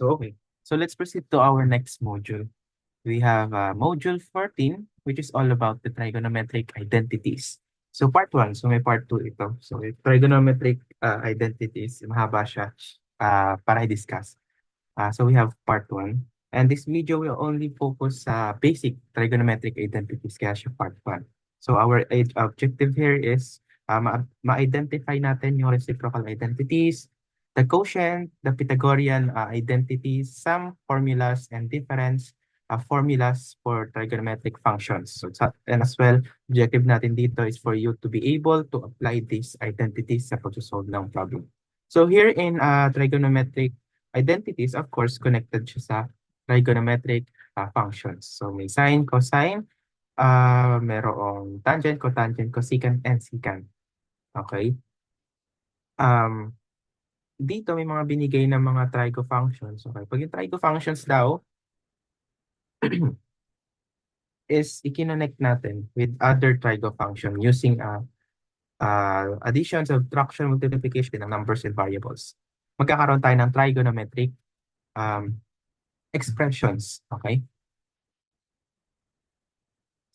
Okay. So let's proceed to our next module. We have module 14, which is all about the trigonometric identities. So part 1, so may part 2 ito. So trigonometric identities, mahaba siya para i-discuss. So we have part 1. And this video will only focus sa basic trigonometric identities, kaya siya part 1. So our objective here is ma-identify natin yung reciprocal identities, the quotient, the Pythagorean identities, some formulas and difference formulas for trigonometric functions. So, and as well, objective natin dito is for you to be able to apply these identities sa pag-solve ng problem. So here in trigonometric identities, of course, connected siya sa trigonometric functions. So may sine, cosine, merong tangent, cotangent, cosecant, and secant. Okay? Dito may mga binigay na mga trigo functions. Okay? Pag yung trigo functions daw, is i-connect natin with other trigo function using addition, subtraction, multiplication ng numbers and variables. Magkakaroon tayo ng trigonometric expressions. Okay?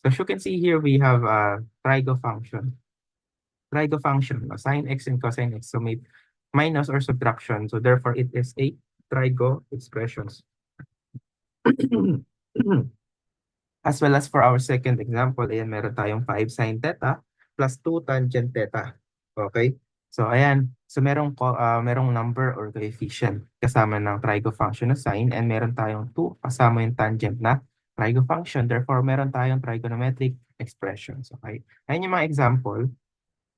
So as you can see here, we have a trigo function. Trigo function, sine x and cosine x. So may minus or subtraction. So therefore, it is a trigo expressions. As well as for our second example, ayan, meron tayong 5 sine theta plus 2 tangent theta. Okay? So ayan, so merong number or coefficient kasama ng trigo function na sine, and meron tayong 2 kasama yung tangent na trigo function. Therefore, meron tayong trigonometric expressions. Okay? Ayan yung mga example.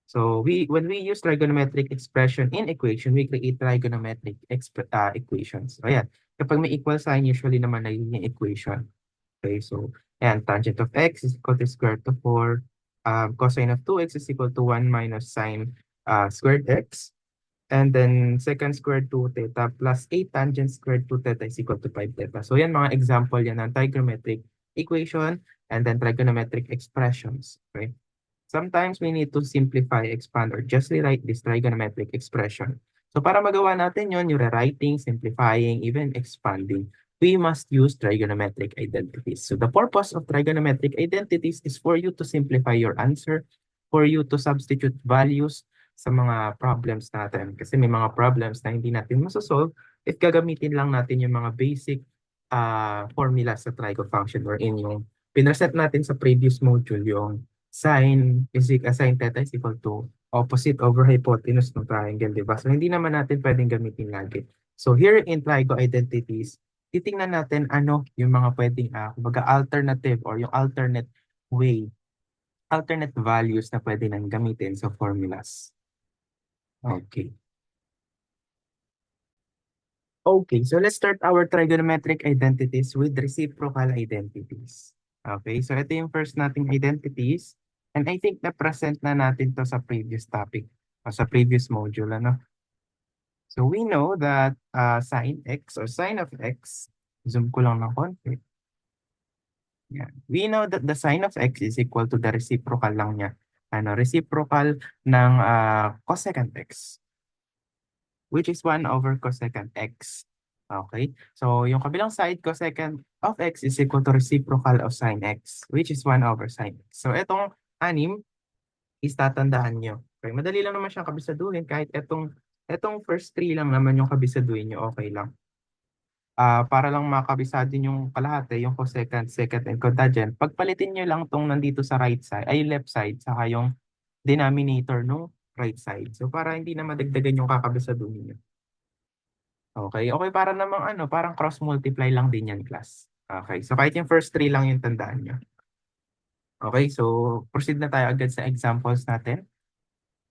So when we use trigonometric expression in equation, we create trigonometric equations. So ayan, kapag may equal sign, usually naman nagiging equation. Okay, so ayan, tangent of x is equal to square root of 4. Cosine of 2x is equal to 1 minus sine squared x. And then second squared 2 theta plus 8 tangent squared 2 theta is equal to 5 theta. So yan mga example yan ng trigonometric equation and then trigonometric expressions. Okay. Sometimes we need to simplify, expand, or just rewrite this trigonometric expression. So para magawa natin yon, yung rewriting, simplifying, even expanding, we must use trigonometric identities. So the purpose of trigonometric identities is for you to simplify your answer, for you to substitute values sa mga problems natin. Kasi may mga problems na hindi natin masosolve if gagamitin lang natin yung mga basic formula sa trigo function, or in yung pinreset natin sa previous module, yung sine theta is equal to opposite over hypotenuse ng triangle, di ba? So hindi naman natin pwedeng gamitin lagi. So here in trigo identities, titingnan natin ano yung mga pwedeng kumbaga alternative or yung alternate way, alternate values na pwede nang gamitin sa formulas. Okay. Okay, so let's start our trigonometric identities with reciprocal identities. Okay, so ito yung first nating identities. And I think na-present na natin to sa previous topic o sa previous module. Ano? So we know that sine x or sine of x, zoom ko lang ng konti. Yeah. We know that the sine of x is equal to the reciprocal lang niya. Reciprocal ng cosecant x, which is 1 over cosecant x. Okay? So, yung kabilang side, cosecant of x is equal to reciprocal of sine x, which is 1 over sine x. So, itong 6 is tatandaan nyo. Okay? Madali lang naman siyang kabisaduhin. Kahit itong first 3 lang naman yung kabisaduhin nyo, okay lang. Para lang makabisado yung kalahati, yung cosecant, secant, and cotangent, pagpalitin nyo lang tong nandito sa right side, ay left side, saka yung denominator no right side. So para hindi na madagdagan yung kakabisaduhin nyo. Okay, okay, para namang parang cross multiply lang din yan, class. Okay, so kahit yung first 3 lang yung tandaan nyo. Okay, so proceed na tayo agad sa examples natin.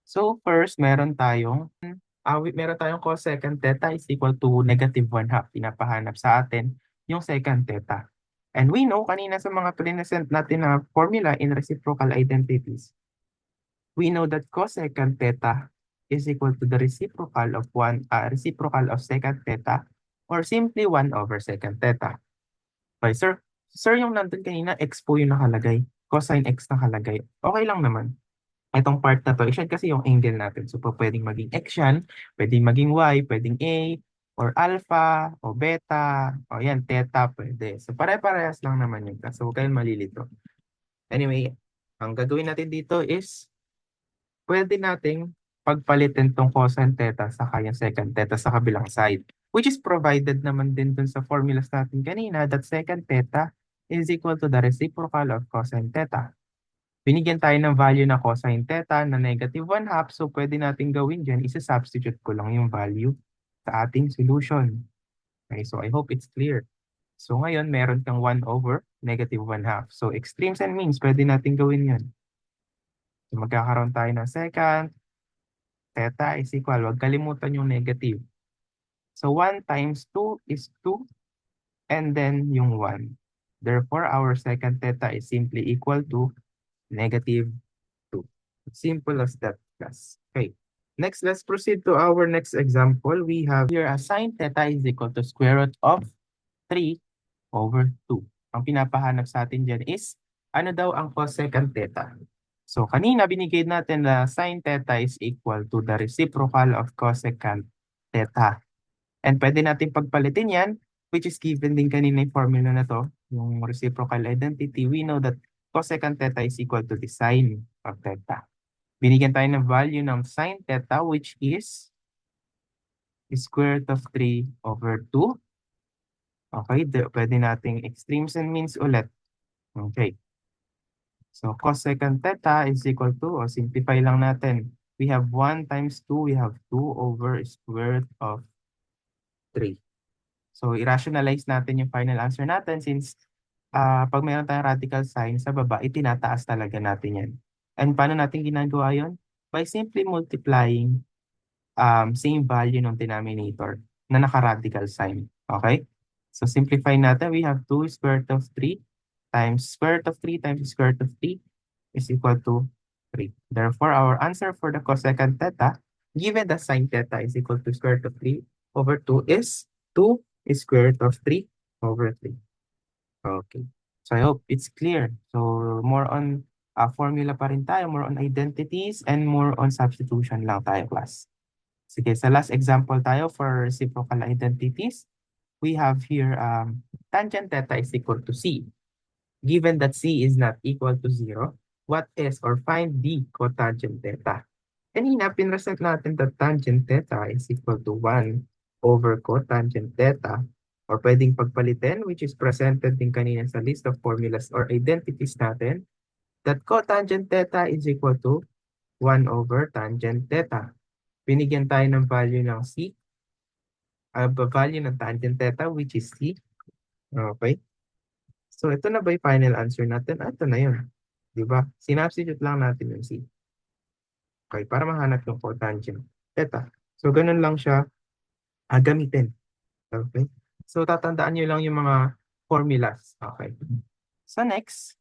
So first, meron tayong cosecant theta is equal to -1/2. Pinapahanap sa atin yung secant theta. And we know kanina sa mga present natin na formula in reciprocal identities, we know that cosecant theta is equal to the reciprocal of secant theta, or simply 1 over secant theta. Okay, sir. Sir, yung nandun kanina, x po yung nakalagay. Cosine x nakalagay. Okay lang naman. Itong part na to, yan kasi yung angle natin. So, pwedeng maging x yan, pwedeng maging y, pwedeng a, or alpha, o beta, o yan, theta, pwede. So, pare-parehas lang naman yun. So, huwag kayong malilito. Anyway, ang gagawin natin dito is, pwede nating pagpalitin tong cosine theta sa yung second theta sa kabilang side. Which is provided naman din dun sa formulas natin kanina that second theta is equal to the reciprocal of cosine theta. Binigyan tayo ng value na cosine theta na negative 1/2. So, pwede natin gawin dyan, isa-substitute ko lang yung value sa ating solution. Okay, so I hope it's clear. So, ngayon, meron kang 1 over negative 1/2. So, extremes and means, pwede natin gawin yan. So, magkakaroon tayo ng second theta is equal. Huwag kalimutan yung negative. So, 1 times 2 is 2 and then yung 1. Therefore, our second theta is simply equal to negative 2. Simple as that, class. Okay. Next, let's proceed to our next example. We have here a sine theta is equal to square root of 3 over 2. Ang pinapahanap sa atin dyan is, ano daw ang cosecant theta? So, kanina binigay natin na sine theta is equal to the reciprocal of cosecant theta. And pwede natin pagpalitin yan, which is given din kanina yung formula na to, yung reciprocal identity. We know that cosecant theta is equal to the sine of theta. Binigyan tayo ng value ng sine theta, which is square root of 3 over 2. Okay, pwede nating extremes and means ulit. Okay. So, cosecant theta is equal to, o simplify lang natin. We have 1 times 2, we have 2 over square root of 3. So, i-rationalize natin yung final answer natin since pag mayroon tayong radical sign sa baba, itinataas talaga natin yan. And paano natin ginagawa yun? By simply multiplying same value ng denominator na naka-radical sign. Okay? So, simplify natin. We have 2 square root of 3 times square root of 3 times square root of 3 is equal to 3. Therefore, our answer for the cosecant theta, given the sine theta is equal to square root of 3 over 2 is 2 square root of 3 over 3. Okay. So I hope it's clear. So more on formula pa rin tayo, more on identities, and more on substitution lang tayo, class. Sige, sa last example tayo for reciprocal identities. We have here tangent theta is equal to C. Given that C is not equal to 0, what is or find the cotangent theta? Kanina, pinresent natin that tangent theta is equal to 1 over cotangent theta, or pwedeng pagpalitin, which is presented din kanina sa list of formulas or identities natin, that cotangent theta is equal to 1 over tangent theta. Binigyan tayo ng value ng C, value ng tangent theta, which is C. Okay. So, ito na ba yung final answer natin? Ito na yun. Diba? Sinubstitute lang natin yung C. Okay, para mahanap yung cotangent theta. So, ganun lang siya gamitin. Okay? So, tatandaan nyo lang yung mga formulas. Okay. So, next,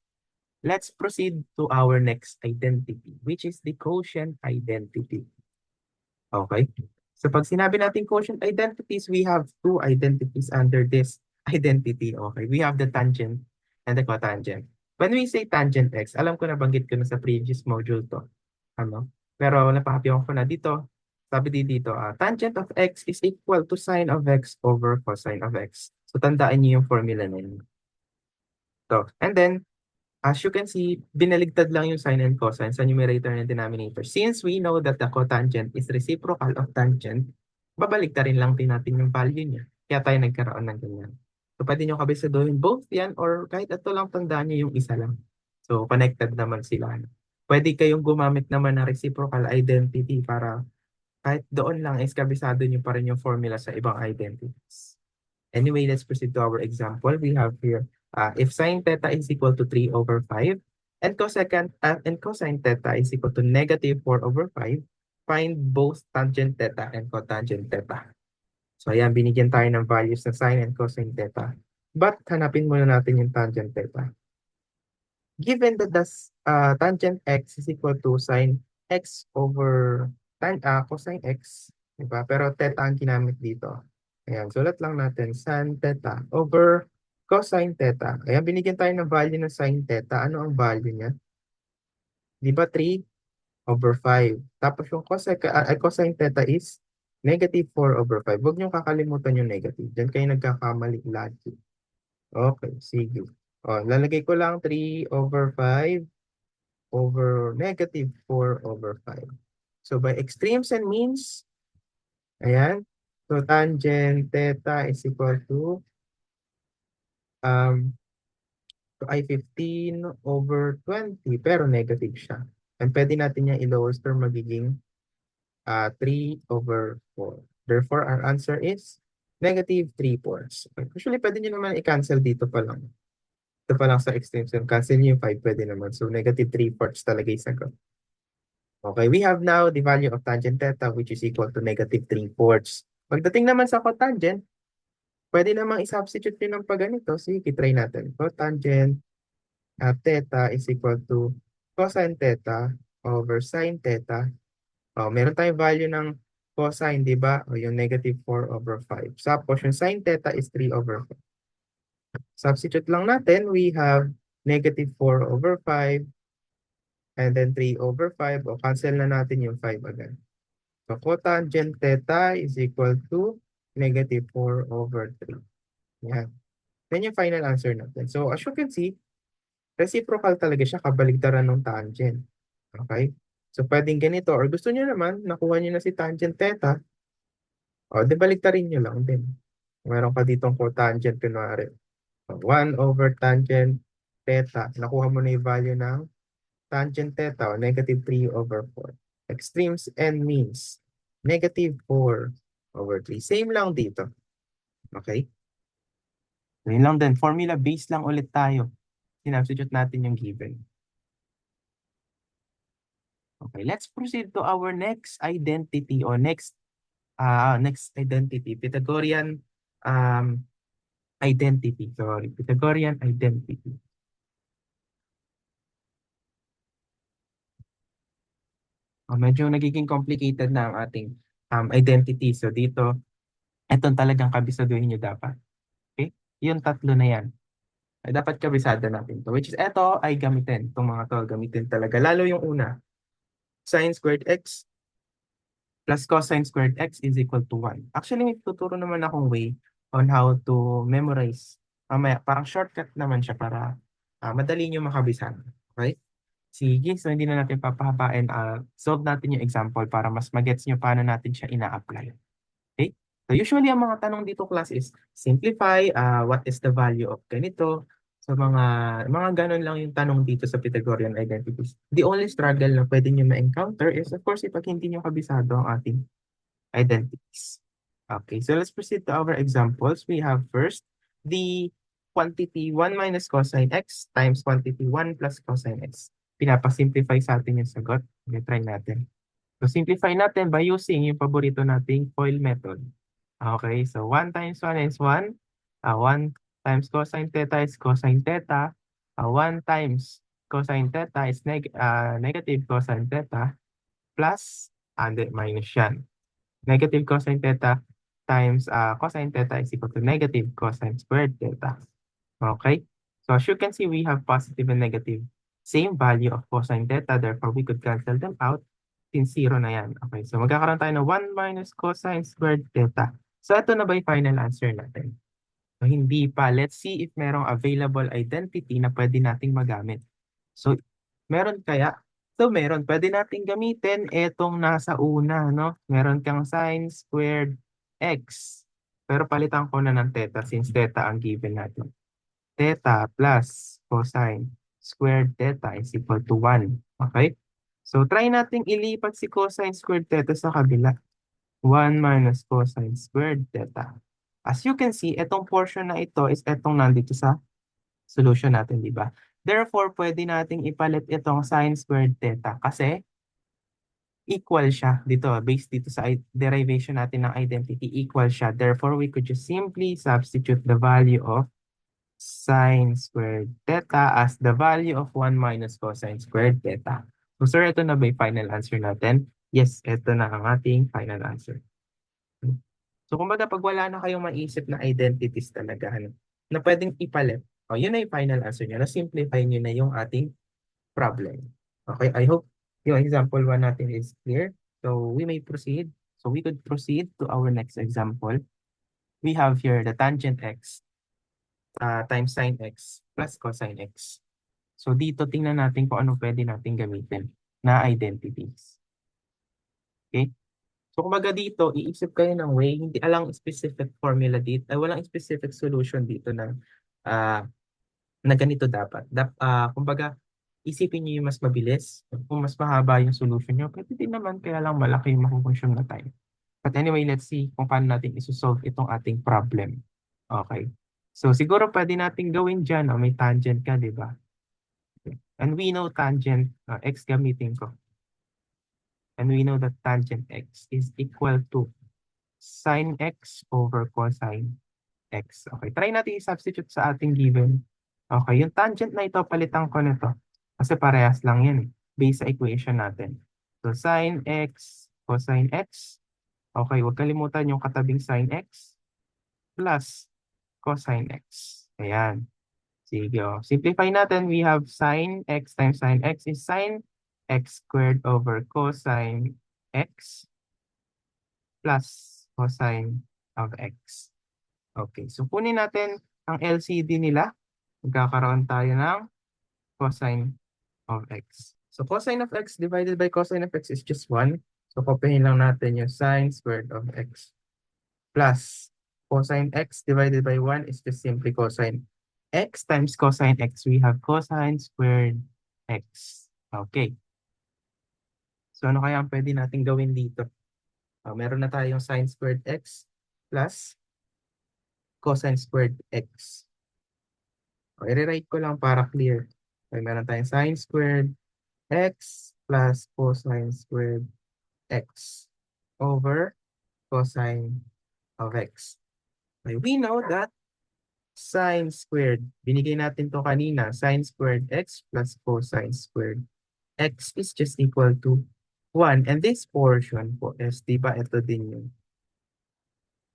let's proceed to our next identity, which is the quotient identity. Okay? So, pag sinabi natin quotient identities, we have two identities under this identity. Okay? We have the tangent and the cotangent. When we say tangent x, alam ko nabanggit ko na sa previous module to. Ano? Pero napahapyawan ko na dito. Sabi dito, tangent of x is equal to sine of x over cosine of x. So, tandaan niyo yung formula na yun. So, and then, as you can see, binaligtad lang yung sine and cosine sa numerator and denominator. Since we know that the cotangent is reciprocal of tangent, babaligtarin lang din natin yung value niya. Kaya tayo nagkaroon ng ganyan. So, pwede nyo kabisaduhin both yan or kahit ito lang tandaan nyo yung isa lang. So, connected naman sila. Pwede kayong gumamit naman ng reciprocal identity para kahit doon lang is kabisado nyo pa rin yung formula sa ibang identities. Anyway, let's proceed to our example. We have here, if sine theta is equal to 3 over 5, and cosine theta is equal to negative 4 over 5, find both tangent theta and cotangent theta. So ayan, binigyan tayo ng values na sine and cosine theta. But hanapin muna natin yung tangent theta. Given that the tangent x is equal to sine x over cosine x, diba? Pero theta ang ginamit dito. Ayan, sulat lang natin sin theta over cosine theta. Ayan, binigyan tayo ng value ng sin theta. Ano ang value niya? Di ba 3 over 5? Tapos yung cosine theta is Negative 4 over 5. Huwag niyong kakalimutan yung negative. Diyan kayo nagkakamali lagi. Okay, sige. O, lalagay ko lang 3 over 5 over negative 4 over 5. So, by extremes and means, ayan. So, tangent theta is equal to um, I 15 over 20, pero negative siya. And pwede natin yung i-lowers term magiging 3 over 4. Therefore, our answer is negative 3/4. Actually, pwede nyo naman i-cancel dito pa lang. Ito pa lang sa extremes. Cancel nyo yung 5, pwede naman. So, negative 3/4 talaga yung sagot. Okay, we have now the value of tangent theta, which is equal to negative 3/4. Pagdating naman sa cotangent, pwede namang i-substitute yun ng pag ganito. Sige, try natin. Cotangent theta is equal to cosine theta over sine theta. Meron tayong value ng cosine, di ba? O yung negative 4 over 5. Tapos yung sine theta is 3 over 5. Substitute lang natin, we have negative 4 over 5 and then 3 over 5. O cancel na natin yung 5 agad. So cotangent theta is equal to negative 4 over 3. Yan. Yan yung final answer natin. So as you can see, reciprocal talaga siya, kabaligtaran ng tangent. Okay? So pwedeng ganito, or gusto niyo naman, nakuha niyo na si tangent theta, o di baligtarin niyo lang din. Meron ka ditong cotangent, kunwari. 1 over tangent theta, nakuha mo na yung value ng tangent theta, o negative 3 over 4. Extremes and means, negative 4 over 3. Same lang dito. Okay? Yun lang din. Formula based lang ulit tayo. Sinabstitute natin yung given. Okay, let's proceed to our next identity or next identity, Pythagorean identity. Sorry, Pythagorean identity. Medyo nagiging complicated na ang ating identity. So dito, etong talagang kabisaduhin nyo dapat. Okay? Yung tatlo na yan. Ay, dapat kabisado natin to. Which is, eto ay gamitin. Itong mga to, gamitin talaga. Lalo yung una. Sine squared x plus cosine squared x is equal to 1. Actually, may tuturo naman akong way on how to memorize. Mamaya, parang shortcut naman siya para madali nyo makabisado. Okay? Sige, so hindi na natin papahabain. Solve natin yung example para mas magets nyo paano natin siya ina-apply. Okay? So usually ang mga tanong dito class is simplify, what is the value of ganito. So mga ganun lang yung tanong dito sa Pythagorean identities. The only struggle na pwede nyo ma-encounter is of course pag hindi nyo kabisado ang ating identities. Okay, so let's proceed to our examples. We have first the quantity 1 minus cosine x times quantity 1 plus cosine x. Pinapasimplify sa atin yung sagot. Okay, try natin. So simplify natin by using yung paborito nating FOIL method. Okay, so 1 times 1 is 1. 1 times cosine theta is cosine theta. 1 times cosine theta is negative cosine theta plus, and then minus yan. Negative cosine theta times cosine theta is equal to negative cosine squared theta. Okay, so as you can see, we have positive and negative. Same value of cosine theta, therefore we could cancel them out. Since 0 na yan. Okay, so magkakaroon tayo ng 1 minus cosine squared theta. So ito na ba yung final answer natin? So hindi pa. Let's see if merong available identity na pwede nating magamit. So meron kaya? So meron. Pwede nating gamitin itong nasa una, no? Meron kang sine squared x. Pero palitan ko na ng theta since theta ang given natin. Theta plus cosine squared theta is equal to 1. Okay? So try nating ilipat si cosine squared theta sa kabila. 1 minus cosine squared theta. As you can see, itong portion na ito is itong nandito sa solution natin, di ba? Therefore, pwede nating ipalit itong sine squared theta kasi equal siya dito, based dito sa derivation natin ng identity, equal siya. Therefore, we could just simply substitute the value of sine squared theta as the value of 1 minus cosine squared theta. So, sir, ito na ba yung final answer natin? Yes, ito na ang ating final answer. So, kumbaga, pag wala na kayong maisip na identities talaga, na pwedeng ipalit, yun na yung final answer nyo. Na-simplify nyo na yung ating problem. Okay, I hope yung example 1 natin is clear. So, we may proceed. So we could proceed to our next example. We have here the tangent x times sine x plus cosine x. So dito tingnan natin kung ano pwede natin gamitin na identities. Okay? So kumbaga dito, iisip kayo ng way, hindi alang specific formula dito, ay walang specific solution dito ah, na ganito dapat. Kumbaga, isipin niyo yung mas mabilis. Kung mas mahaba yung solution niyo, pwede din naman, kaya lang malaki yung makukonsume na time. But anyway, let's see kung paano natin isosolve itong ating problem. Okay. So siguro pwede natin gawin dyan, may tangent ka, di ba? Okay. And we know tangent, x gamitin ko. And we know that tangent x is equal to sine x over cosine x. Okay, try natin i-substitute sa ating given. Okay, yung tangent na ito, palitan ko nito. Kasi parehas lang yan eh, based sa equation natin. So sine x, cosine x. Okay, huwag kalimutan yung katabing sine x plus cosine x. Ayan. Sige, oh. Simplify natin. We have sine x times sine x is sine x squared over cosine x plus cosine of x. Okay, so kunin natin ang LCD nila. Magkakaroon tayo ng cosine of x. So cosine of x divided by cosine of x is just 1. So kopyahin lang natin yung sine squared of x plus cosine x divided by 1 is just simply cosine x times cosine x. We have cosine squared x. Okay. So ano kaya ang pwede natin gawin dito? Meron na tayong sine squared x plus cosine squared x. I-rewrite ko lang para clear. Okay, meron tayong sine squared x plus cosine squared x over cosine of x. Okay, we know that sine squared, binigay natin to kanina, sine squared x plus cosine squared x is just equal to 1. And this portion po is, diba, ito din yun.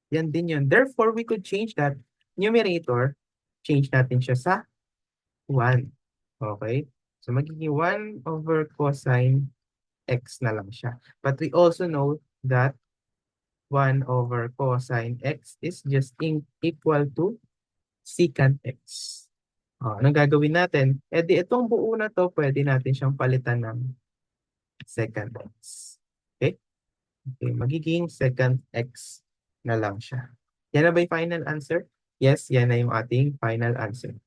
Yan din yun. Therefore, we could change that numerator, change natin siya sa 1. Okay? So magiging 1 over cosine x na lang siya. But we also know that 1 over cosine x is just equal to secant x. Anong gagawin natin? Eh di itong buo na to, pwede natin siyang palitan ng secant x. Okay? Okay, magiging secant x na lang siya. Yan na ba yung final answer? Yes, yan na yung ating final answer.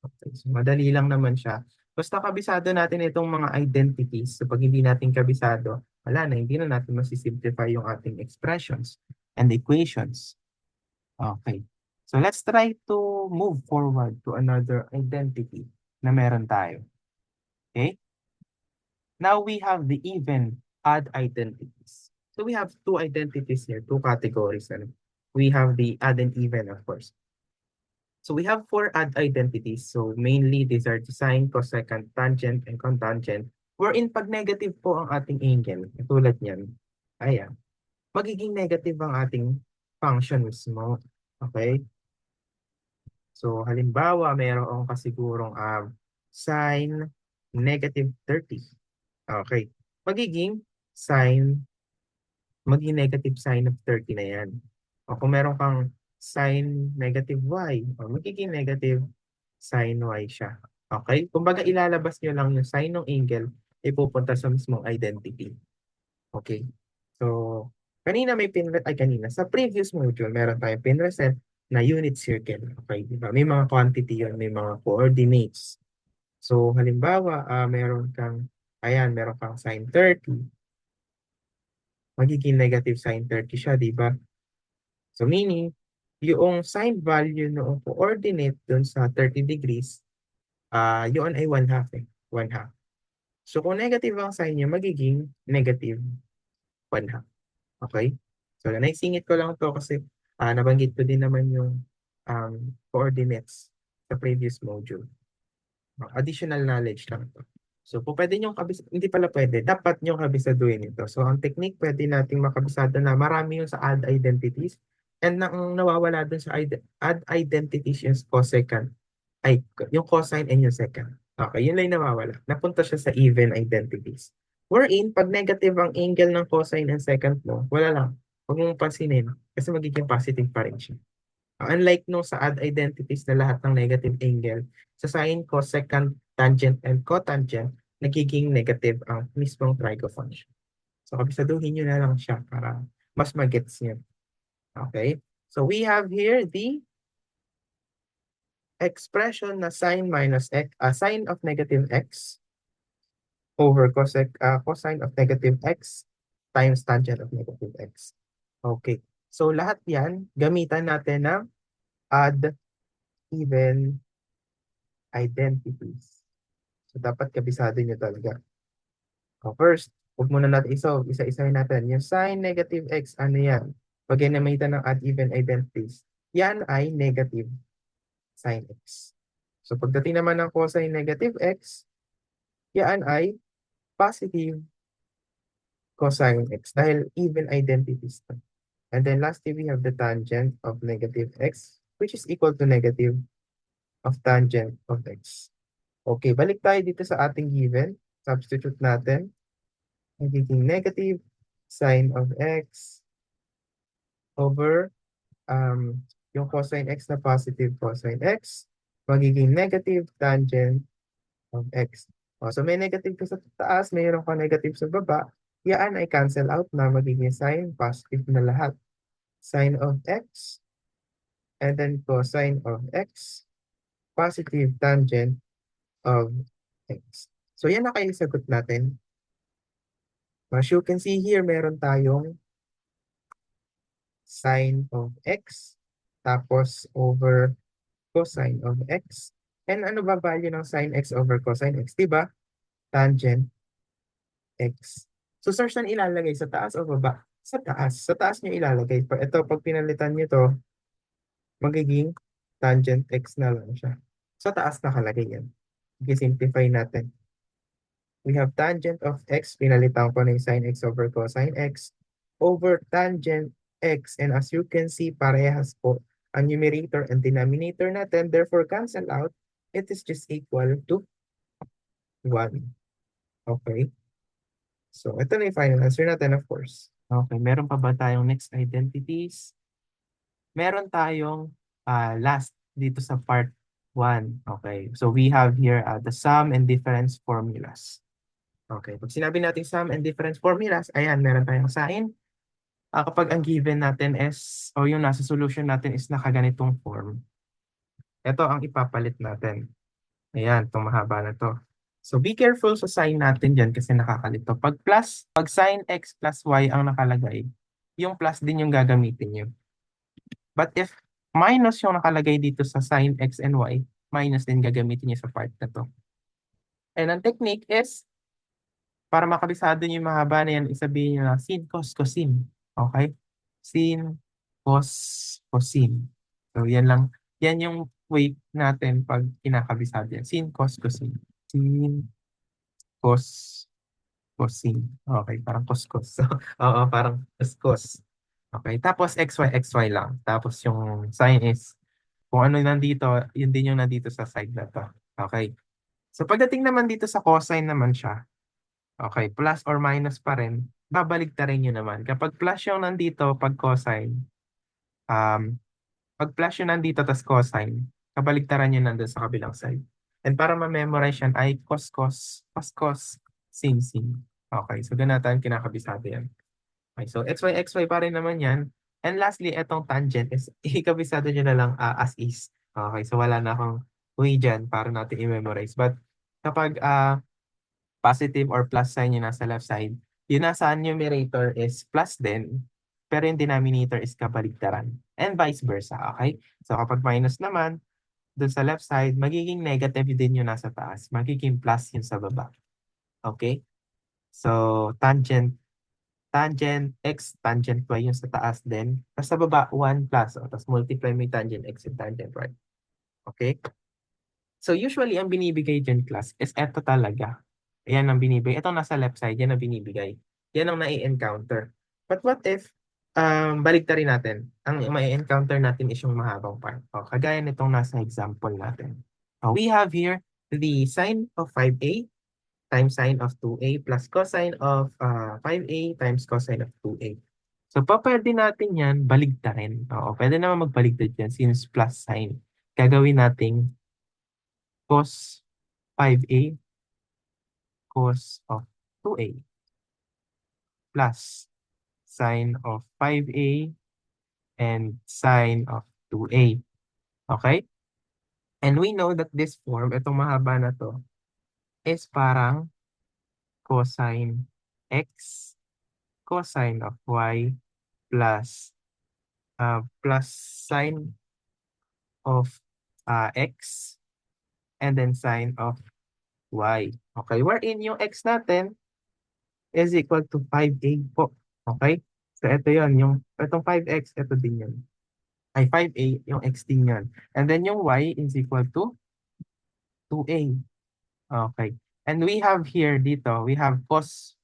Okay, so madali lang naman siya. Basta kabisado natin itong mga identities. So pag hindi natin kabisado, wala na, hindi na natin masisimplify yung ating expressions and equations. Okay. So let's try to move forward to another identity na meron tayo. Okay? Now we have the even odd identities. So we have two identities here, two categories. We have the odd and even, of course. So we have 4 odd identities. So mainly these are the sine, cosecant, tangent, and cotangent. Wherein pag negative po ang ating angle, tulad niyan, ayan, magiging negative ang ating function mismo. Okay? So halimbawa, mayroong kasigurong sine negative 30. Okay. Magiging negative sine of 30 na yan. O kung meron kang sine negative y, magiging negative sine y siya. Okay? Kumbaga ilalabas nyo lang yung sine ng angle, ipupunta sa mismong identity. Okay? So, sa previous module, meron tayong pinresent na unit circle. Okay? Diba? May mga quantity yun, may mga coordinates. So, halimbawa, meron kang sine 30. Magiging negative sine 30 siya, di ba? So meaning, yung sine value noong coordinate dun sa 30 degrees, yun ay 1/2 eh. 1/2. So kung negative ang sign niya, magiging negative 1/2. Okay? So naisingit ko lang to kasi nabanggit ko din naman yung coordinates sa previous module. Additional knowledge lang to. So po pwede nyo hindi pala pwede, dapat nyo kabisaduhin ito. So ang technique pwede nating makabisado na marami yung sa odd identities and ang nawawala dun sa odd identities yung cosecant, yung cosine and yung secant. Okay, yun lang yung nawawala. Napunta siya sa even identities. Wherein, pag negative ang angle ng cosine and secant law, wala lang. Huwag mong pansinin kasi magiging positive pa rin siya. Unlike no sa odd identities na lahat ng negative angle, sa sine, cosecant, tangent, and cotangent, nagiging negative ang mismong trigo function. So, kabisaduhin nyo na lang siya para mas magets nyo. Okay? So, we have here the expression na sine minus x, sine of negative x over cosine of negative x times tangent of negative x. Okay. So, lahat yan, gamitan natin ng odd, even, identities. So, dapat kabisado nyo talaga. First, huwag muna natin isolve. Isa-isahin natin. Yung sine negative x, ano yan? Pag ginamitan ng odd even identities, yan ay negative sine x. So, pagdating naman ng cosine negative x, yan ay positive cosine x dahil even identities. And then lastly, we have the tangent of negative x, which is equal to negative of tangent of x. Okay, balik tayo dito sa ating given. Substitute natin. Magiging negative sine of x over yung cosine x na positive cosine x. Magiging negative tangent of x. So may negative ka sa taas, mayroon ka negative sa baba. Yan ay cancel out na magiging sine positive na lahat. Sine of x and then cosine of x positive tangent of x. So yan na kayo sagot natin. As you can see here, meron tayong sine of x tapos over cosine of x. And ano ba value ng sine x over cosine x? Diba? Tangent x. So search na ilalagay sa taas o baba? Sa taas. Sa taas nyo ilalagay. Ito, pag pinalitan nyo to, magiging tangent x na lang siya. Sa taas nakalagay yan. I-simplify natin. We have tangent of x, pinalitan ko na yung sine x over cosine x, over tangent x. And as you can see, parehas po ang numerator and denominator natin. Therefore, cancel out. It is just equal to 1. Okay. So, ito na yung final answer natin, of course. Okay, meron pa ba tayong next identities? Meron tayong last dito sa part 1. Okay, so we have here the sum and difference formulas. Okay, pag sinabi natin sum and difference formulas, ayan, meron tayong sign. Kapag ang given natin is, o yung nasa solution natin is nakaganitong form, ito ang ipapalit natin. Ayan, itong mahaba na to. So be careful sa sign natin dyan kasi nakakalito. Pag sin x plus y ang nakalagay, yung plus din yung gagamitin nyo. But if minus yung nakalagay dito sa sin x and y, minus din gagamitin nyo sa part na to. And ang technique is, para makabisado nyo yung mahaba na yan, isabihin nyo na sin, cos, cosine. Okay? Sin, cos, cosine. So yan lang. Yan yung way natin pag kinakabisado yan. Sin, cos, cosine. Sin, cos, cosine. Okay, parang cos, cos. So, oo, parang cos, cos. Okay, tapos xy, xy lang. Tapos yung sign is, kung ano nandito, yun din yung nandito sa side na to. Okay. So pagdating naman dito sa cosine naman siya, okay, plus or minus pa rin, babalik ta rin yun naman. Kapag plus yung nandito, pag cosine, pag plus yung nandito, tas cosine, kabaligtaran yun nandun sa kabilang side. And para ma-memorize yan ay cos, cos, cos, cos, sin, sin. Okay, so ganun natin kinakabisado yan. Okay, so xy, xy pa rin naman yan. And lastly, etong tangent is ikabisado nyo na lang as is. Okay, so wala na akong way dyan para natin i-memorize. But kapag positive or plus sign yung nasa left side, yung nasa numerator is plus din, pero yung denominator is kabaligtaran. And vice versa, okay? So kapag minus naman, dun sa left side, magiging negative din yung nasa taas. Magiging plus yung sa baba. Okay? So, tangent x, tangent y yung sa taas din. Tapos sa baba, 1 plus. Tapos multiply mo yung tangent x and tangent y. Okay? So, usually, ang binibigay dyan class is eto talaga. Ayan ang binibigay. Ito nasa left side, yan ang binibigay. Yan ang nai-encounter. But what if, baligtarin natin. Ang mai-encounter natin is yung mahabang part. Kagaya nitong nasa example natin. We have here the sine of 5a times sine of 2a plus cosine of 5a times cosine of 2a. So, pwede natin yan baligtarin. Oo, pwede naman magbaligtad yan since plus sign. Gagawin natin cos 5a cos of 2a plus sine of 5a and sine of 2a. Okay? And we know that this form, itong mahaba na to, is parang cosine x cosine of y plus sine of x and then sine of y. Okay, wherein yung x natin is equal to 5a po. Okay? So ito yon itong 5x, ito din yun. Ay, 5a, yung x din yun. And then yung y is equal to 2a. Okay. And we have here dito, we have cos.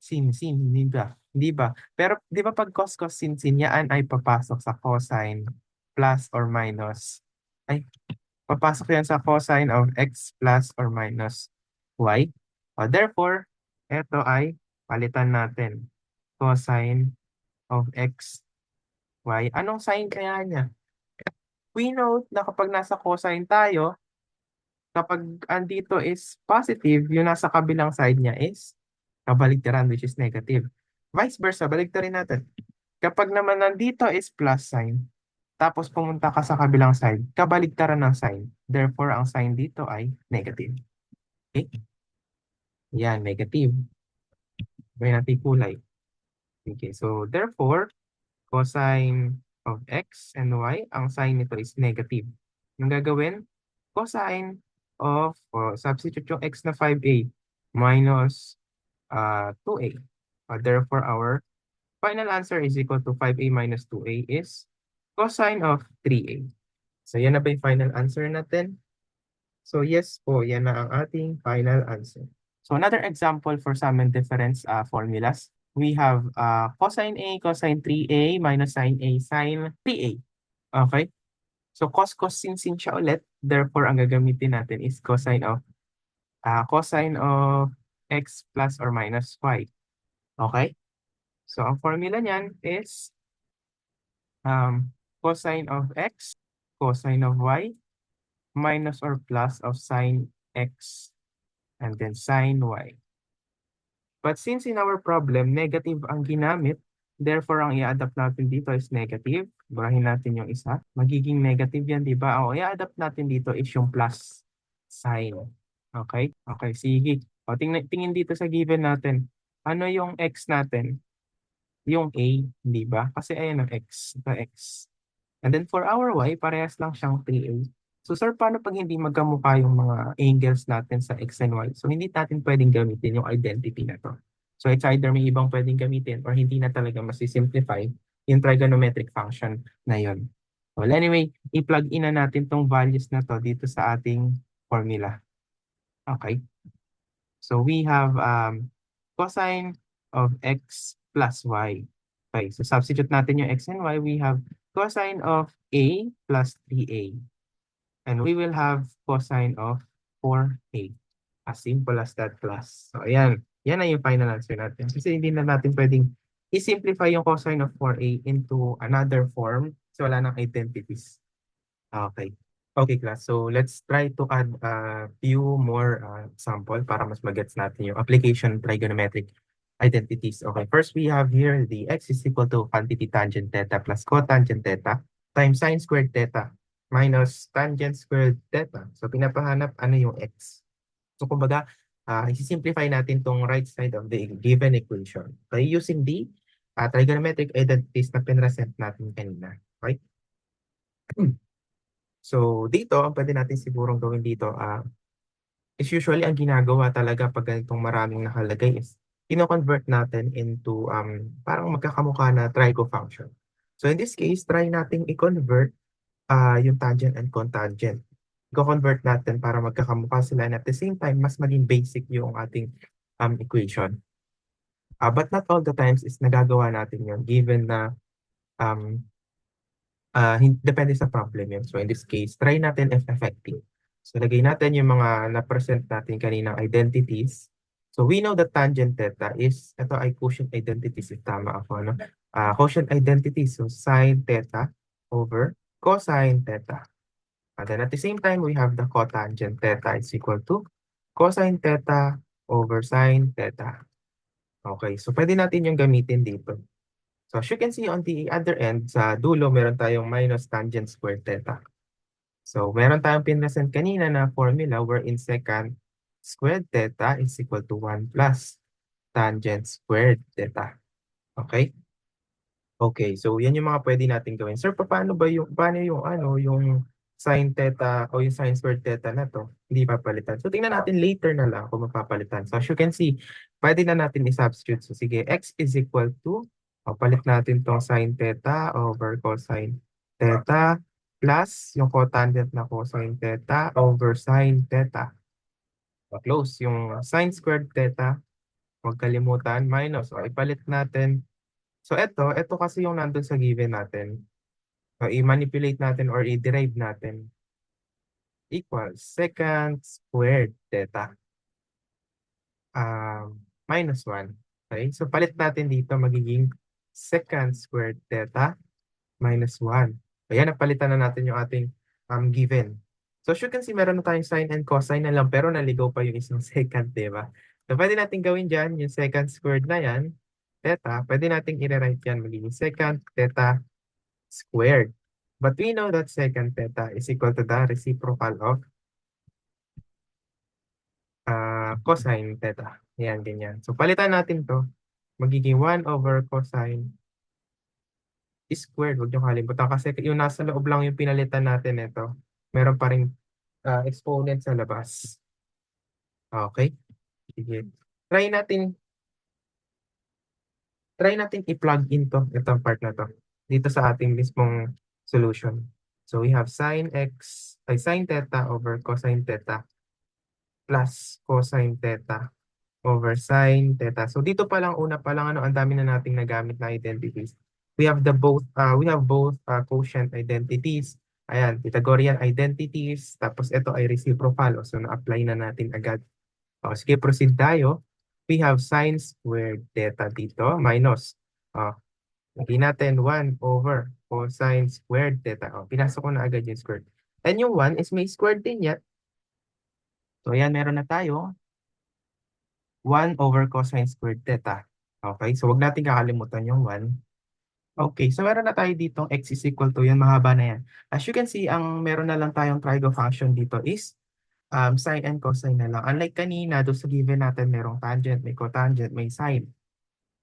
Sin, hindi ba? Hindi ba? Pero di ba pag cos, sin, yan ay papasok sa cosine plus or minus. Ay, papasok yan sa cosine of x plus or minus y. Therefore, ito ay palitan natin. Cosine of x, y. Anong sign kaya niya? We know na kapag nasa cosine tayo, kapag andito is positive, yung nasa kabilang side niya is kabaligtaran, which is negative. Vice versa, baligtarin natin. Kapag naman nandito is plus sign, tapos pumunta ka sa kabilang side, kabaligtaran ng sign. Therefore, ang sign dito ay negative. Okay? Yan, negative. May natin kulay. Okay, so therefore, cosine of x and y, ang sign nito is negative. Yung gagawin, cosine of, substitute yung x na 5a minus 2a. Therefore, our final answer is equal to 5a minus 2a is cosine of 3a. So, yan na ba yung final answer natin? So, yes po, yan na ang ating final answer. So, another example for sum and difference formulas. We have cosine a, cosine 3a, minus sine a, sine 3a. Okay? So, cos, sin siya ulit. Therefore, ang gagamitin natin is cosine of x plus or minus y. Okay? So, ang formula niyan is cosine of x, cosine of y, minus or plus of sine x, and then sine y. But since in our problem, negative ang ginamit, therefore ang i-adapt natin dito is negative. Burahin natin yung isa. Magiging negative yan, di ba? O, i-adapt natin dito is yung plus sign. Okay? Okay, sige. O, tingin dito sa given natin. Ano yung x natin? Yung a, di ba? Kasi ayan ang x, the x. And then for our y, parehas lang siyang 3a. So sir, paano pag hindi magkamukha yung mga angles natin sa x and y? So hindi natin pwedeng gamitin yung identity na to. So it's either may ibang pwedeng gamitin or hindi na talaga masisimplify yung trigonometric function na yun. Well, anyway, i-plug in na natin tong values na to dito sa ating formula. Okay. So we have cosine of x plus y. Okay, so substitute natin yung x and y. We have cosine of a plus 3a. And we will have cosine of 4a. As simple as that, class. So ayan, yan na yung final answer natin. Kasi hindi na natin pwedeng i-simplify yung cosine of 4a into another form. So wala nang identities. Okay. Okay, class. So let's try to add a few more sample para mas magets natin yung application trigonometric identities. Okay, first we have here the x is equal to quantity tangent theta plus cotangent theta times sine squared theta minus tangent squared theta. So pinapahanap ano yung x. So kumbaga, isi-simplify natin tong right side of the given equation. Okay, using the trigonometric identities na pinresent natin kanina. Okay? So, dito, ang pwede natin sigurong gawin dito, is usually ang ginagawa talaga pag ganitong maraming nakalagay is, ino-convert natin into parang magkakamukha na trigo function. So, in this case, try natin i-convert yung tangent and cotangent. I-convert natin para magkakamukha sila and at the same time, mas maging basic yung ating equation. But not all the times is nagagawa natin yun given na depende sa problem yun. So in this case, try natin if effective. So lagay natin yung mga na-present natin kaninang identities. So we know that tangent theta is, ito ay quotient identities, if tama ako, no? Quotient identities, so sine theta over cosine theta. And then at the same time, we have the cotangent theta is equal to cosine theta over sine theta. Okay, so pwede natin yung gamitin dito. So as you can see on the other end, sa dulo, meron tayong minus tangent squared theta. So meron tayong pinresent kanina na formula wherein secant squared theta is equal to 1 plus tangent squared theta. Okay? Okay, so yan yung mga pwede natin gawin. Sir, paano yung ano, yung sin theta o yung sin squared theta na to, hindi papalitan. So tingnan natin later na lang kung mapapalitan. So as you can see, pwede na natin i-substitute. So sige, x is equal to, palit natin tong sin theta over cosine theta plus yung cotangent na cosine theta over sin theta. Close. Yung sin squared theta, huwag kalimutan, minus. O ipalit natin. So ito kasi yung nandun sa given natin. So i-manipulate natin or i-derive natin equals secant squared theta minus 1. Okay? So palit natin dito magiging secant squared theta minus 1. Ayan, napalitan na natin yung ating given. So as you can see, meron na tayong sine and cosine na lang pero naligaw pa yung isang secant, di ba? So pwede natin gawin dyan, yung secant squared na yan, theta, pwede natin i-rewrite yan magiging secant theta squared. But we know that secant theta is equal to the reciprocal of cosine theta. Yan, ganyan. So palitan natin to. Magiging 1 over cosine squared. Huwag niyo kalimutan kasi yung nasa loob lang yung pinalitan natin ito. Meron pa rin exponent sa labas. Okay? Sige. Try natin i-plug into itong part na to. Dito sa ating mismong solution. So we have sin theta over cosine theta plus cosine theta over sine theta. So dito pa lang, una pa lang, ang dami na nating nagamit na identities. We have both quotient identities. Ayan, Pythagorean identities. Tapos ito ay reciprocal. So na-apply na natin agad. O, sige, proceed tayo. We have sine squared theta dito minus. Lagyan natin 1 over cosine squared theta. O, pinasok ko na agad yung squared. And yung 1 is may squared din yan. So ayan, meron na tayo. 1 over cosine squared theta. Okay, so wag natin kakalimutan yung 1. Okay, so meron na tayo dito x is equal to, yan mahaba na yan. As you can see, ang meron na lang tayong trigo function dito is sine and cosine na lang. Unlike kanina, doon sa given natin, merong tangent, may cotangent, may sine.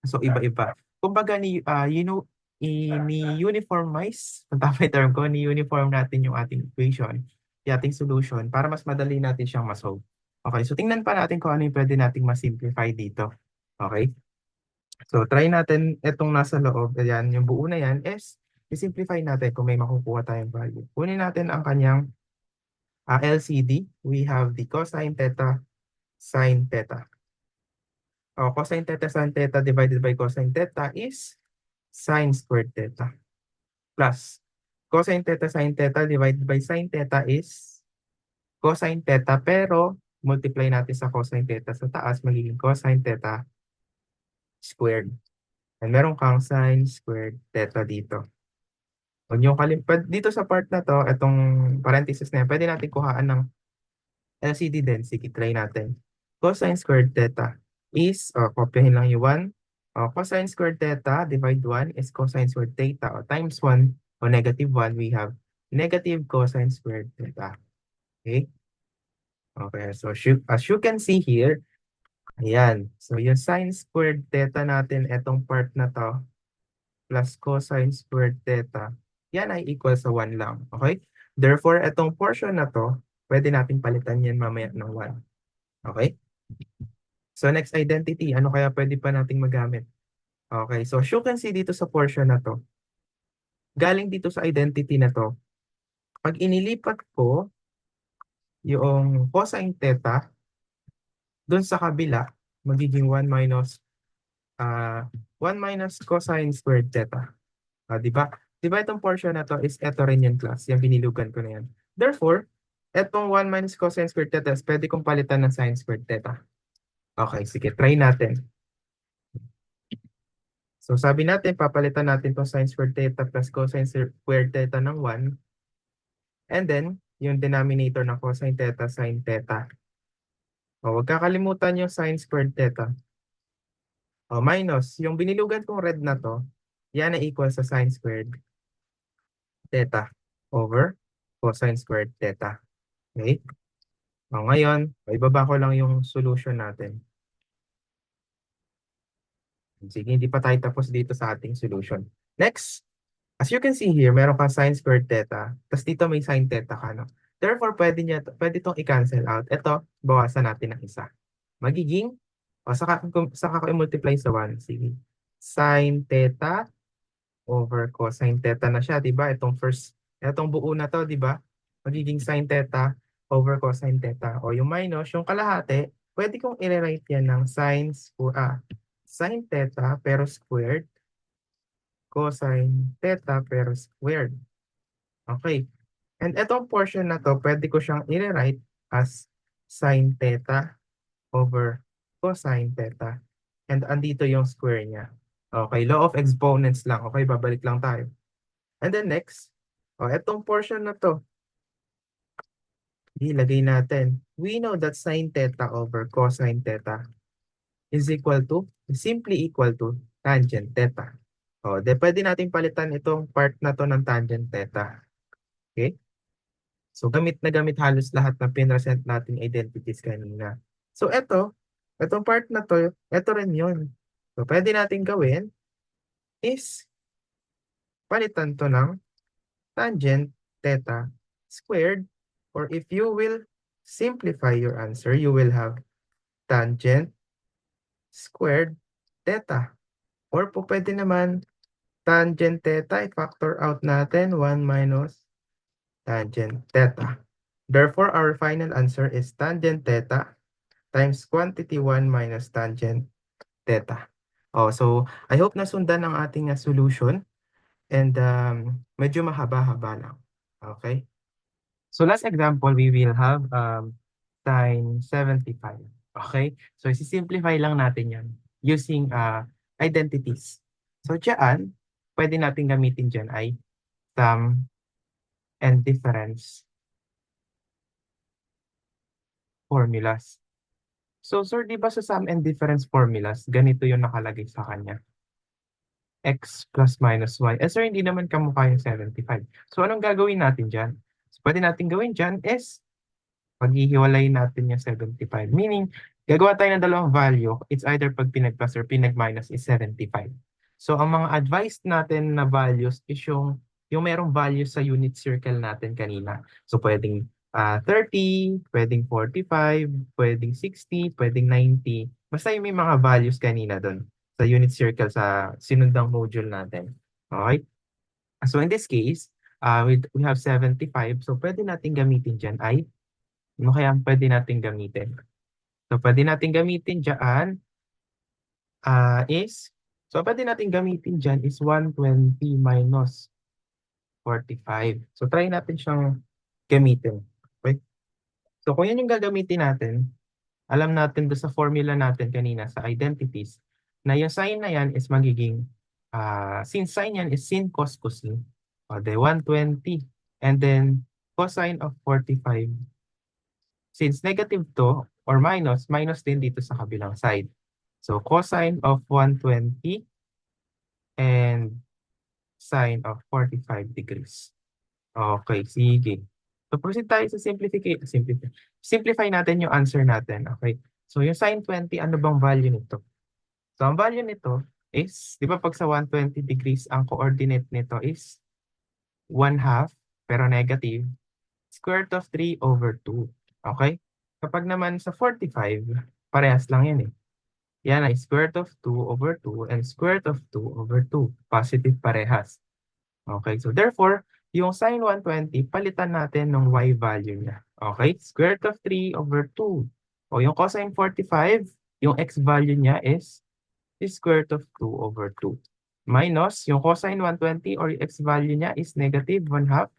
So iba-iba. Kumbaga ni-uniformize, kung tama yung term ko, ni-uniform natin yung ating equation, yung ating solution, para mas madali natin siyang masolve. Okay, so tingnan pa natin kung ano yung pwede nating ma-simplify dito. Okay? So try natin itong nasa loob, ayan, yung buo na yan is i-simplify natin kung may makukuha tayong value. Kunin natin ang kanyang LCD. We have the cosine theta, sine theta. Cosine theta, sine theta divided by cosine theta is sine squared theta. Plus cosine theta, sine theta divided by sine theta is cosine theta, pero multiply natin sa cosine theta sa taas, magiging cosine theta squared. And meron kang sine squared theta dito. Huwag niyong dito sa part na to, itong parenthesis na yan, pwede natin kuhaan ng LCD din. Sige, try natin. Cosine squared theta is, kopyahin lang yung 1. Cosine squared theta divide 1 is cosine squared theta, o times 1 o negative 1, we have negative cosine squared theta. Okay? Okay, so as you can see here, ayan. So yung sine squared theta natin, itong part na to, plus cosine squared theta, yan ay equal sa 1 lang. Okay? Therefore, itong portion na to, pwede natin palitan yan mamaya ng 1. Okay? So next identity, ano kaya pwede pa nating magamit? Okay, so as you can see dito sa portion na to, galing dito sa identity na to, pag inilipat ko yung cosine theta, dun sa kabila, magiging 1 minus cosine squared theta. Di ba? Di ba itong portion na to is ito rin yung class, yung binilugan ko na yan. Therefore, Etong 1 minus cosine squared theta, pwede kong palitan ng sine squared theta. Okay, sige, try natin. So sabi natin, papalitan natin itong sine squared theta plus cosine squared theta ng 1. And then, yung denominator ng cosine theta, sine theta. O, huwag kakalimutan yung sine squared theta. O, minus, yung binilugan kong red na to, yan ay equal sa sine squared theta over cosine squared theta. Okay? O, ngayon, ibaba ko lang yung solution natin. Sige, hindi pa tayo tapos dito sa ating solution. Next, as you can see here, meron kang sine squared theta, tapos dito may sine theta ka, no? Therefore, pwede itong i-cancel out. Ito, bawasan natin ng isa. Magiging, saka ko i-multiply sa 1. Sige. Sine theta over cosine theta na siya, di ba? Itong buo na to, di ba? Magiging sine theta over cosine theta. O yung minus, yung kalahati, pwede kong i-rewrite yan ng sine theta pero squared cosine theta pero squared. Okay. And itong portion na to, pwede ko siyang i-rewrite as sine theta over cosine theta. And andito yung square niya. Okay, law of exponents lang. Okay, babalik lang tayo. And then next, itong portion na to, ilagay natin. We know that sine theta over cosine theta is simply equal to tangent theta. Pwede natin palitan itong part na to ng tangent theta. Okay? So, gamit halos lahat ng pinresent nating identities kanina. So, itong part na to, ito rin yun. So, pwede natin gawin is palitan to ng tangent theta squared, or if you will simplify your answer, you will have tangent squared theta. Or po pwede naman tangent theta, i-factor out natin 1 minus tangent theta. Therefore, our final answer is tangent theta times quantity 1 minus tangent theta. So I hope nasundan ang ating solution, and medyo mahaba-haba lang. Okay? So last example, we will have time 75. Okay? So isi-simplify lang natin yan using identities. So dyan, pwede natin gamitin dyan ay sum and difference formulas. So sir, di ba sa sum and difference formulas, ganito yung nakalagay sa kanya. X plus minus y. Sir, hindi naman kamukha yung 75. So anong gagawin natin dyan? So pwede natin gawin dyan is paghihiwalay natin yung 75. Meaning, gagawa tayo ng dalawang value. It's either pag pinag-plus or pinag-minus is 75. So ang mga advised natin na values is yung merong values sa unit circle natin kanina. So pwedeng 30, pwedeng 45, pwedeng 60, pwedeng 90. Basta yung may mga values kanina doon sa unit circle sa sinundang module natin. Okay? So in this case, we have 75. So pwede natin gamitin dyan ay, ano kaya pwede natin gamitin? So pwede natin gamitin dyan pwede natin gamitin dyan is 120 minus 45. So try natin siyang gamitin. Okay? So kung yan yung gagamitin natin, alam natin doon sa formula natin kanina sa identities, na yung sign na yan is magiging, since sign yan is sin cos cosine, the 120, and then cosine of 45. Since negative to, or minus din dito sa kabilang side. So cosine of 120 and sine of 45 degrees. Okay, sige. So proceed tayo sa simplify natin yung answer natin. Okay. So yung sine 20, ano bang value nito? So ang value nito is, di ba pag sa 120 degrees, ang coordinate nito is 1/2, pero negative, square root of 3 over 2. Okay? Kapag naman sa 45, parehas lang yan eh. Yan ay square root of 2 over 2 and square root of 2 over 2. Positive parehas. Okay, so therefore, yung sine 120, palitan natin ng y value niya. Okay, square root of 3 over 2. O yung cosine 45, yung x value niya is square root of 2 over 2. Minus, yung cosine 120 or x value niya is negative 1/2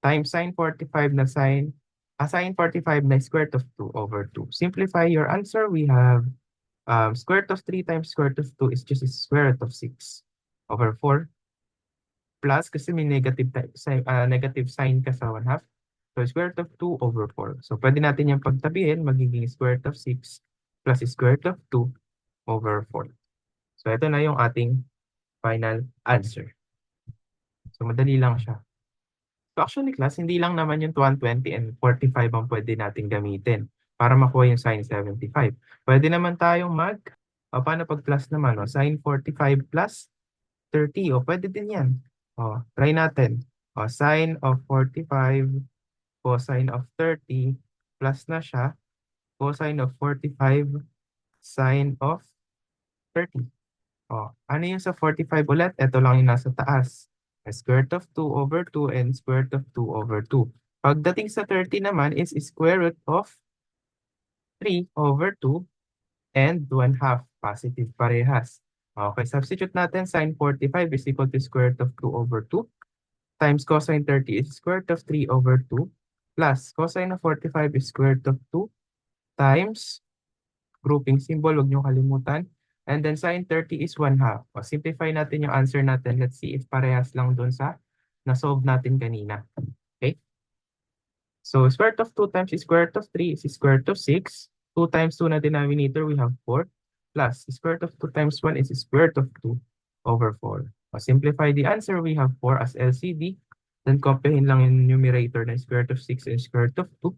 times sine 45 na sine 45 na square root of 2 over 2. Simplify your answer. We have square root of 3 times square root of 2 is just square root of 6 over 4 plus kasi may negative sign ka sa 1/2. So square root of 2 over 4. So pwede natin yung pagtabihin, magiging square root of 6 plus square root of 2 over 4. So ito na yung ating final answer. So madali lang siya. So actually class, hindi lang naman yung 120 and 45 ang pwede natin gamitin para makuha yung sin 75. Pwede naman tayong paano pag plus naman? Sin 45 plus 30. Pwede din yan. Try natin. Sin of 45, cosine of 30, plus na siya, cosine of 45, sine of 30. Ano yung sa 45 ulit? Ito lang yung nasa taas. Square root of 2 over 2 and square root of 2 over 2. Pagdating sa 30 naman is square root of 3 over 2 and 1/2. Positive parehas. Okay, substitute natin sin 45 is equal to square root of 2 over 2 times cosine 30 is square root of 3 over 2 plus cosine of 45 is square root of 2 times grouping symbol, huwag niyo kalimutan. And then sin 30 is 1/2. Simplify natin yung answer natin. Let's see if parehas lang dun sa na-solve natin kanina. Okay? So square root of 2 times square root of 3 is square root of 6. 2 times 2 na denominator, we have 4. Plus square root of 2 times 1 is square root of 2 over 4. Simplify the answer, we have 4 as LCD. Then copyhin lang yung numerator na square root of 6 and square root of 2.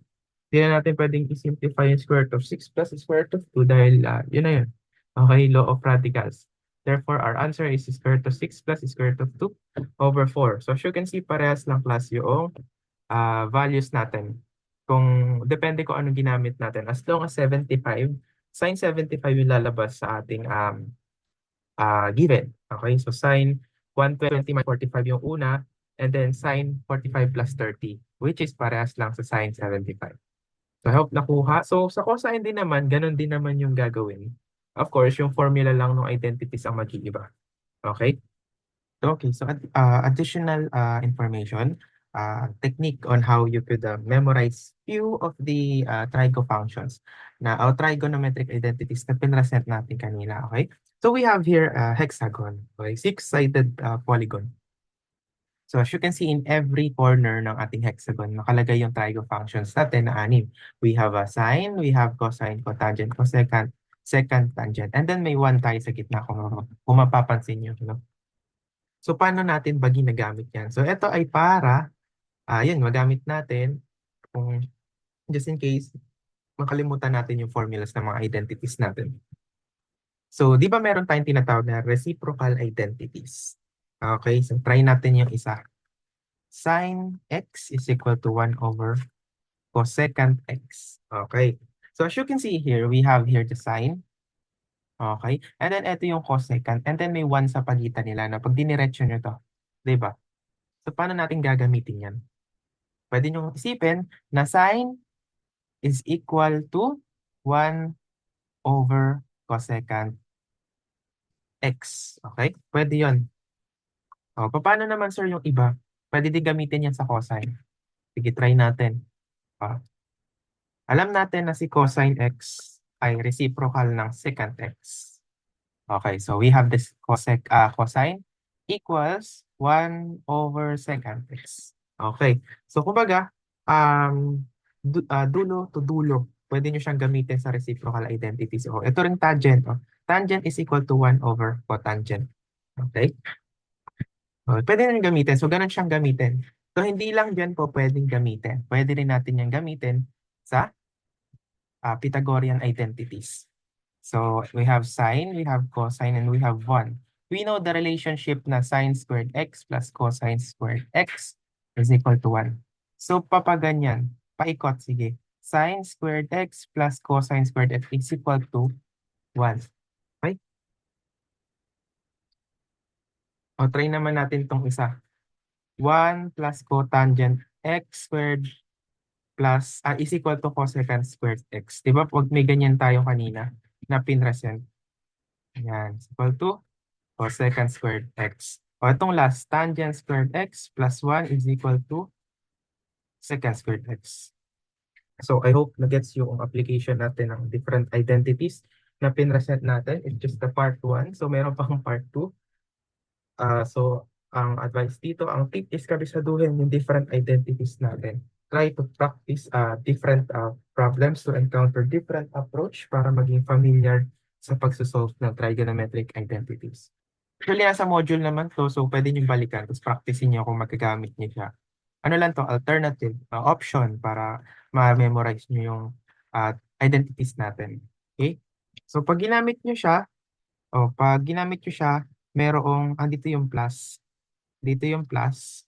Hindi na natin pwedeng i-simplify yung square root of 6 plus square root of 2 dahil yun na yun. Okay, law of radicals. Therefore, our answer is square root of 6 plus square root of 2 over 4. So as you can see, parehas lang class yung values natin. Kung depende kung anong ginamit natin. As long as 75, sin 75 yung lalabas sa ating given. Okay, so sin 120 minus 45 yung una, and then sin 45 plus 30, which is parehas lang sa sin 75. So I hope nakuha. So sa cosine din naman, ganun din naman yung gagawin. Of course, yung formula lang ng identities ang mag-iiba. Okay? Okay, so additional information, technique on how you could memorize few of the trigo functions o trigonometric identities na pinresent natin kanina, okay? So we have here a hexagon, okay? Six-sided polygon. So as you can see in every corner ng ating hexagon, nakalagay yung trigo functions natin na 6. We have a sine, we have cosine, cotangent, cosecant, secant, tangent, and then may 1 tayo sa gitna kung mapapansin nyo. No? So paano natin ba ginagamit yan? So ito ay para, yun, magamit natin kung just in case makalimutan natin yung formulas ng mga identities natin. So di ba meron tayong tinatawag na reciprocal identities? Okay, so try natin yung isa. Sin x is equal to 1 over cosecant x. Okay. So as you can see here, we have here the sine. Okay. And then ito yung cosecant. And then may 1 sa pagitan nila na pag diniretso nyo to. Diba? So paano natin gagamitin yan? Pwede nyo isipin na sine is equal to 1 over cosecant x. Okay? Pwede yon. Paano naman sir yung iba? Pwede din gamitin yan sa cosine. Sige, try natin. Alam natin na si cosine x ay reciprocal ng secant x. Okay, so we have this cosine equals 1 over secant x. Okay, so kumbaga, dulo to dulo, pwede nyo siyang gamitin sa reciprocal identities. Ito ring tangent. Tangent is equal to 1 over cotangent. Okay? Pwede nyo gamitin. So, ganun siyang gamitin. So, hindi lang dyan po pwedeng gamitin. Pwede rin natin yung gamitin sa Pythagorean identities. So we have sine, we have cosine, and we have 1. We know the relationship na sine squared x plus cosine squared x is equal to 1. So papaganyan, paikot, sige. Sine squared x plus cosine squared x is equal to 1. Okay? O try naman natin tong isa. 1 plus cotangent x squared plus is equal to cosecant squared x. Diba pag may ganyan tayo kanina na pinresent. Yan, is equal to cosecant squared x. O itong last, tangent squared x plus 1 is equal to secant squared x. So I hope na-gets yung application natin ng different identities na pinresent natin. It's just the part 1. So meron pang part 2. So ang advice dito, ang tip is kabisaduhin yung different identities natin. Try to practice different problems to encounter different approach para maging familiar sa pagsosolve ng trigonometric identities. Actually, nasa module naman to, so pwede nyo balikan, tapos practicein nyo kung magagamit nyo siya. Ano lang to, alternative option para ma-memorize nyo yung identities natin. Okay? So pag ginamit nyo siya, merong, andito yung plus. Dito yung plus,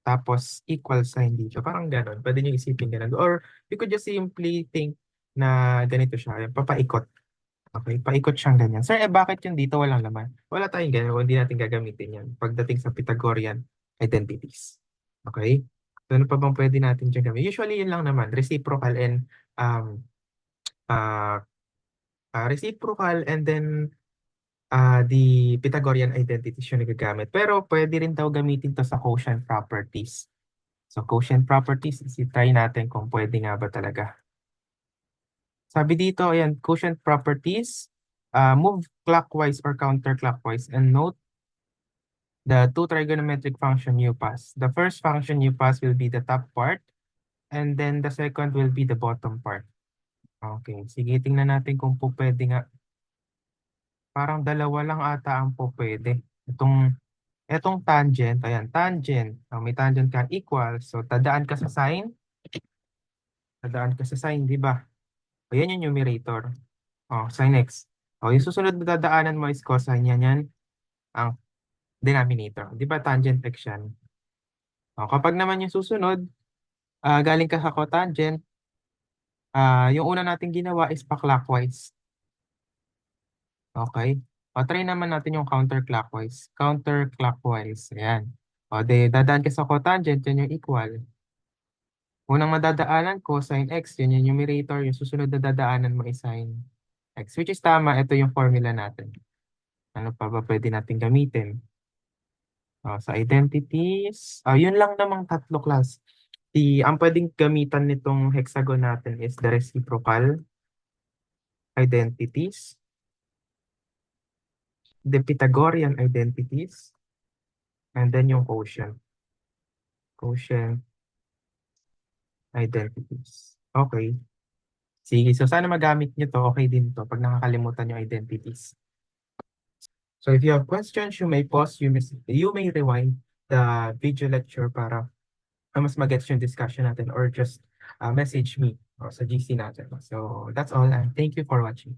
tapos equal sign dito. Parang ganon. Pwede nyo isipin ganon. Or you could just simply think na ganito siya. Papaikot. Okay, paikot siyang ganyan. Sir, bakit yung dito walang laman? Wala tayong ganyan, hindi natin gagamitin yan pagdating sa Pythagorean identities. Okay? So, ano pa bang pwede natin dyan gamitin? Usually, yun lang naman. Um, uh, reciprocal and then the Pythagorean identities yung nagagamit. Pero pwede rin daw gamitin to sa quotient properties. So, quotient properties, try natin kung pwede nga ba talaga. Sabi dito, ayan, quotient properties, move clockwise or counterclockwise and note the two trigonometric function you pass. The first function you pass will be the top part and then the second will be the bottom part. Okay, sige, tingnan natin kung po pwede nga. Parang dalawa lang ata ang po pwede. Itong tangent, ayan, tangent. May tangent ka equal. So, tadaan ka sa sign, di ba? Ayan yung numerator. Sin x. Yung susunod na dadaanan mo is cosine yan ang denominator. Di ba tangent x yan? Kapag naman yung susunod, galing ka sa cotangent, yung una natin ginawa is pa-clockwise. Okay? Try naman natin yung counterclockwise. Counterclockwise. Ayan. Dadaan ka sa cotangent, yan yung equal. Unang madadaanan ko, sin x, yun yung numerator. Yung susunod na dadaanan mo is sin x. Which is tama, ito yung formula natin. Ano pa ba pwede natin gamitin? Sa identities, yun lang namang tatlo class. Ang pwedeng gamitan nitong hexagon natin is the reciprocal identities, the Pythagorean identities, and then yung quotient identities. Okay. Sige, so sana magamit nyo to. Okay din to pag nakakalimutan yung identities. So if you have questions, you may pause, you may rewind the video lecture para mas mag-gets yung discussion natin or just message me sa GC natin. So that's all and thank you for watching.